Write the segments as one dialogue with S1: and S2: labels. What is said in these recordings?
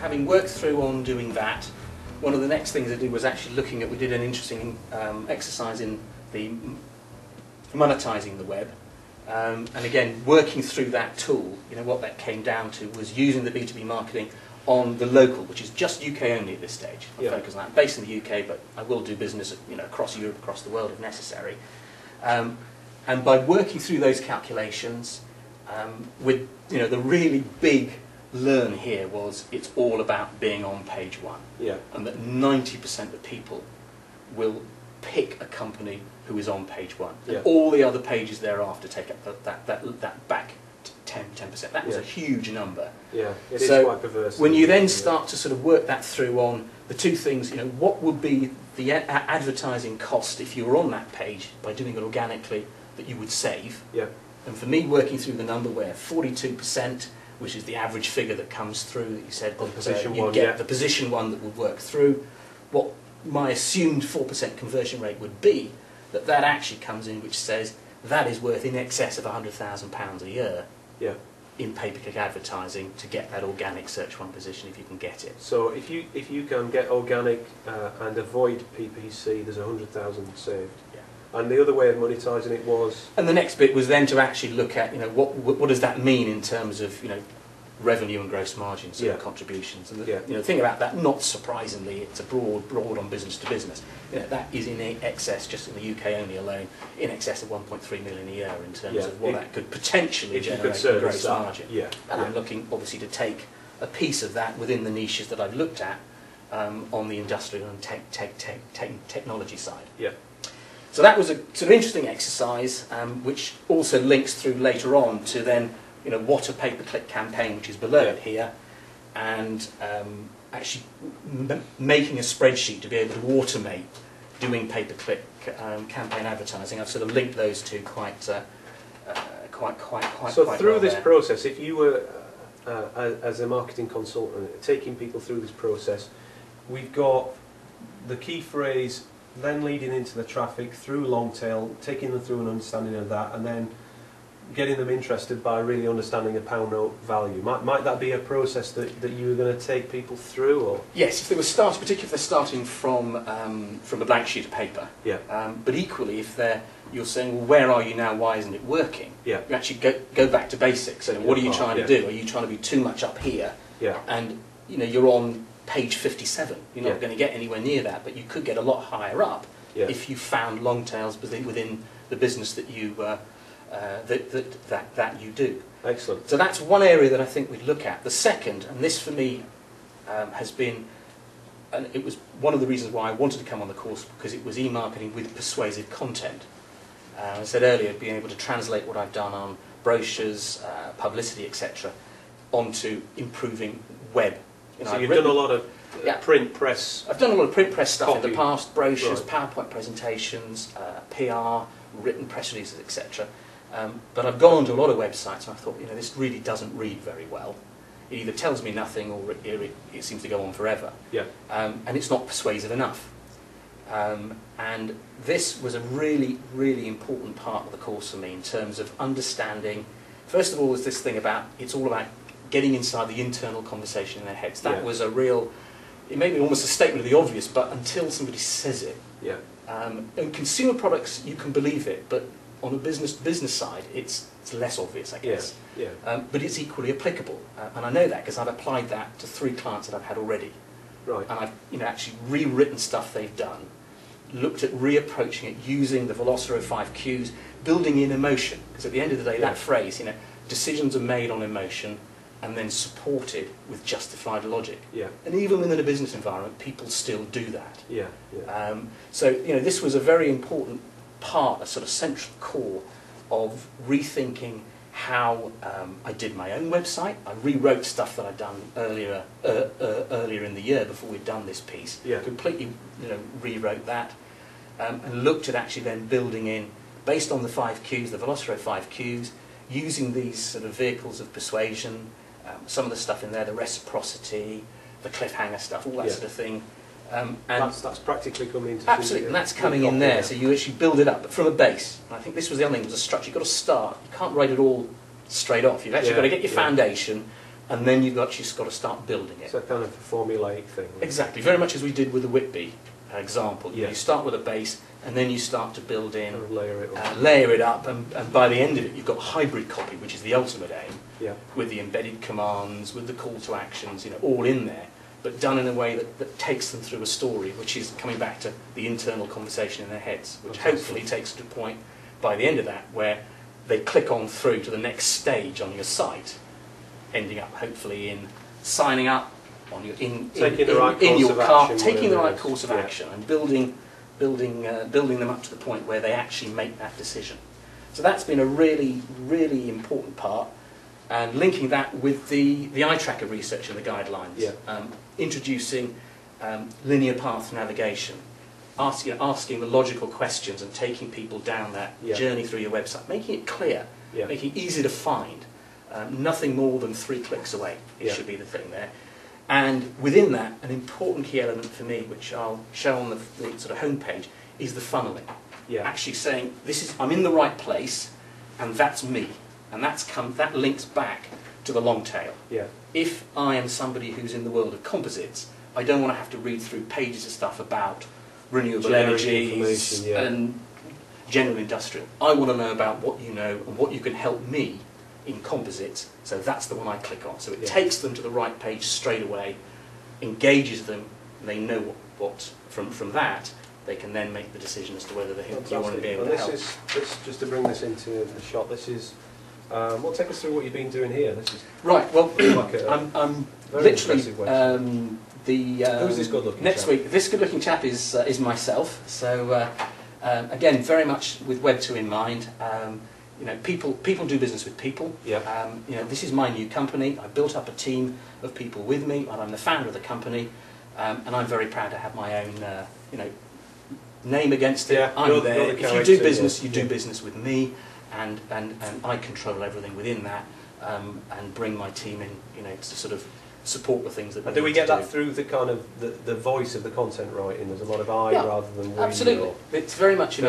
S1: having worked through on doing that, one of the next things I did was actually looking at, we did an interesting exercise in the monetizing the web. And again, working through that tool, what that came down to was using the B2B marketing on the local, which is just UK only at this stage. I'll focus on that. Based in the UK, but I will do business across Europe, across the world if necessary. And by working through those calculations, with the really big learn here was it's all about being on page one, and that 90% of people will pick a company who is on page one. And all the other pages thereafter take up that back 10%. That was a huge number.
S2: Yeah, it is quite perverse.
S1: When you then start to sort of work that through on the two things, what would be the advertising cost if you were on that page by doing it organically that you would save? And for me, working through the number where 42%, which is the average figure that comes through, that you said that you get the position one that would work through, what my assumed 4% conversion rate would be, that actually comes in, which says that is worth in excess of £100,000 a year in pay-per-click advertising to get that organic search one position if you can get it.
S2: So if you can get organic and avoid PPC, there's 100,000 saved. And the other way of monetising it was...
S1: And the next bit was then to actually look at, what does that mean in terms of, revenue and gross margins and contributions. And the thing about that, not surprisingly, it's a broad on business to business. That is in excess, just in the UK only alone, in excess of 1.3 million a year in terms of what that could potentially generate in gross margin. And I'm looking obviously to take a piece of that within the niches that I've looked at on the industrial and technology side. So that was a sort of interesting exercise, which also links through later on to then, what a pay-per-click campaign, which is below it here, and actually making a spreadsheet to be able to automate doing pay-per-click campaign advertising. I've sort of linked those two quite
S2: So
S1: quite
S2: through
S1: well
S2: this
S1: there.
S2: process, if you were, as a marketing consultant, taking people through this process, we've got the key phrase, then leading into the traffic through long tail, taking them through an understanding of that, and then getting them interested by really understanding a pound note value. Might that be a process that you were going to take people through? Or?
S1: Yes, if they were particularly if they're starting from a blank sheet of paper. But equally, if you're saying, well, where are you now? Why isn't it working? You actually go back to basics. So what are you trying to do? Are you trying to be too much up here? And you're on page 57. You're not going to get anywhere near that, but you could get a lot higher up if you found long tails within the business that you that you do.
S2: Excellent.
S1: So that's one area that I think we'd look at. The second, and this for me has been, and it was one of the reasons why I wanted to come on the course, because it was e-marketing with persuasive content. I said earlier, being able to translate what I've done on brochures, publicity, etc., onto improving web.
S2: So you've done a lot of print press.
S1: I've done a lot of print press stuff in the past, brochures, PowerPoint presentations, PR, written press releases, etc. But I've gone onto a lot of websites and I thought, this really doesn't read very well. It either tells me nothing or it seems to go on forever. And it's not persuasive enough. And this was a really, really important part of the course for me in terms of understanding, first of all, is this thing about, it's all about getting inside the internal conversation in their heads. That was a real, it may be almost a statement of the obvious, but until somebody says it. And consumer products, you can believe it, but on a business side, it's less obvious, I guess. But it's equally applicable, and I know that because I've applied that to 3 clients that I've had already. And I've actually rewritten stuff they've done, looked at reapproaching it using the Velociro 5 Qs, building in emotion, because at the end of the day, that phrase, decisions are made on emotion and then supported with justified logic. And even within a business environment, people still do that. So this was a very important part, a sort of central core of rethinking how I did my own website. I rewrote stuff that I'd done earlier in the year before we'd done this piece. Completely rewrote that and looked at actually then building in, based on the 5 Qs, the Velociro 5 Qs, using these sort of vehicles of persuasion, some of the stuff in there, the reciprocity, the cliffhanger stuff, all that sort of thing. And
S2: that's practically coming into
S1: absolutely, and that's coming in there. So you actually build it up, but from a base. And I think this was the other thing, was a structure. You've got to start. You can't write it all straight off. You've actually got to get your foundation, and then you've actually just got to start building it.
S2: So kind of a formulaic thing.
S1: Exactly, very much as we did with the Whitby example.
S2: Yeah.
S1: You start with a base, and then you start to build in,
S2: Kind of layer it up.
S1: and by the end of it, you've got hybrid copy, which is the ultimate aim,
S2: Yeah.
S1: with the embedded commands, with the call to actions, all in there, but done in a way that takes them through a story, which is coming back to the internal conversation in their heads, which hopefully takes to a point by the end of that where they click on through to the next stage on your site, ending up hopefully in signing up on your in your cart, taking the right course of action, and building them up to the point where they actually make that decision. So that's been a really, really important part, and linking that with the eye tracker research and the guidelines, introducing linear path navigation, asking the logical questions and taking people down that journey through your website, making it clear, making it easy to find, nothing more than 3 clicks away. It should be the thing there. And within that, an important key element for me, which I'll show on the sort of homepage, is the funneling. Actually saying, I'm in the right place, and that's me, and that links back to the long tail. If I am somebody who's in the world of composites, I don't want to have to read through pages of stuff about renewable energies and general industrial. I want to know about what you know and what you can help me in composites, so that's the one I click on. So it takes them to the right page straight away, engages them, and they know what from that, they can then make the decision as to whether they want to be able to help.
S2: Just to bring this into the shot, this is, well, take us through what you've been doing here. This is
S1: right, well,
S2: like
S1: I'm
S2: literally,
S1: who's
S2: this good-looking
S1: next
S2: chap?
S1: week, this good-looking chap is myself, so again, very much with Web2 in mind. People do business with people. This is my new company. I built up a team of people with me, and I'm the founder of the company, and I'm very proud to have my own, name against it. I'm there. If you do business, you do business with me, and I control everything within that, and bring my team in, to sort of support the things that.
S2: And do we get that through the kind of the voice of the content writing? There's a lot of I rather than we.
S1: Absolutely, it's very much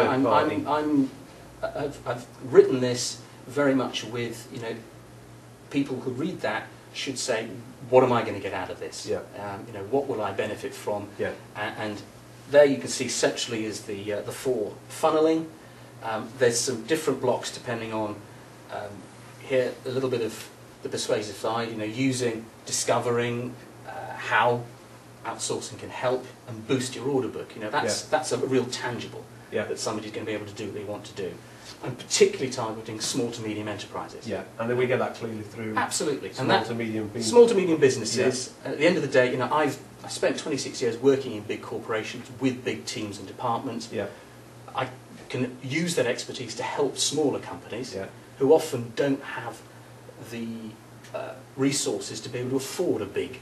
S1: I've written this very much with, people who read that should say, what am I going to get out of this? What will I benefit from? And there you can see centrally is the for funneling. There's some different blocks depending on, here a little bit of the persuasive side, discovering how outsourcing can help and boost your order book. That's a real tangible that somebody's going to be able to do what they want to do. And particularly targeting small to medium enterprises.
S2: And then we get that clearly through.
S1: Absolutely.
S2: Small to medium
S1: businesses. At the end of the day, I spent 26 years working in big corporations with big teams and departments. I can use that expertise to help smaller companies who often don't have the resources to be able to afford a big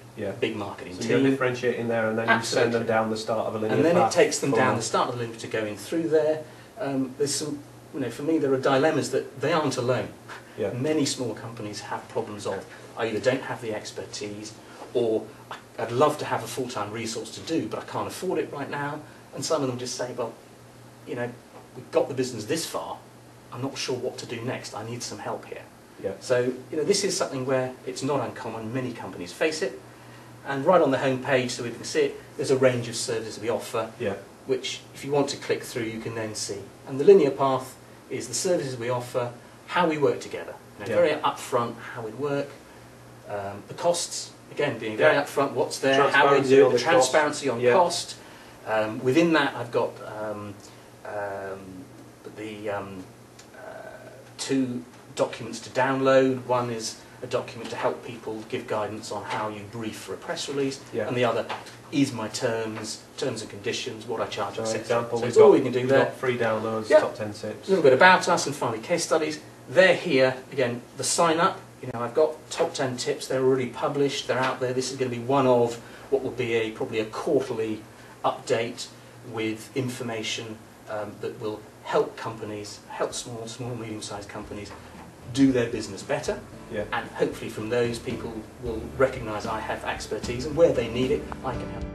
S1: marketing team.
S2: You differentiate in there, and then you send them down the start of a linear path.
S1: And then it takes them down the start of the linear to go in through there. There's some, for me, there are dilemmas that they aren't alone. Many small companies have problems of, I either don't have the expertise, or I'd love to have a full-time resource to do, but I can't afford it right now. And some of them just say, well, we've got the business this far, I'm not sure what to do next, I need some help here. So, this is something where it's not uncommon, many companies face it, and right on the home page, so we can see it, there's a range of services we offer, which if you want to click through, you can then see. And the linear path is the services we offer, how we work together, very upfront, how we work, the costs, again, being very upfront, what's there, how we do it, the transparency on cost. Within that, I've got two documents to download. One is a document to help people give guidance on how you brief for a press release, and the other is my terms and conditions, what I charge, etc. So it's all we can do there.
S2: Free downloads, top 10 tips.
S1: A little bit about us, and finally case studies. They're here, again, the sign up. I've got top 10 tips, they're already published, they're out there. This is going to be one of what will be probably a quarterly update with information that will help companies, help small, medium-sized companies do their business better, and hopefully from those people will recognise I have expertise, and where they need it, I can help.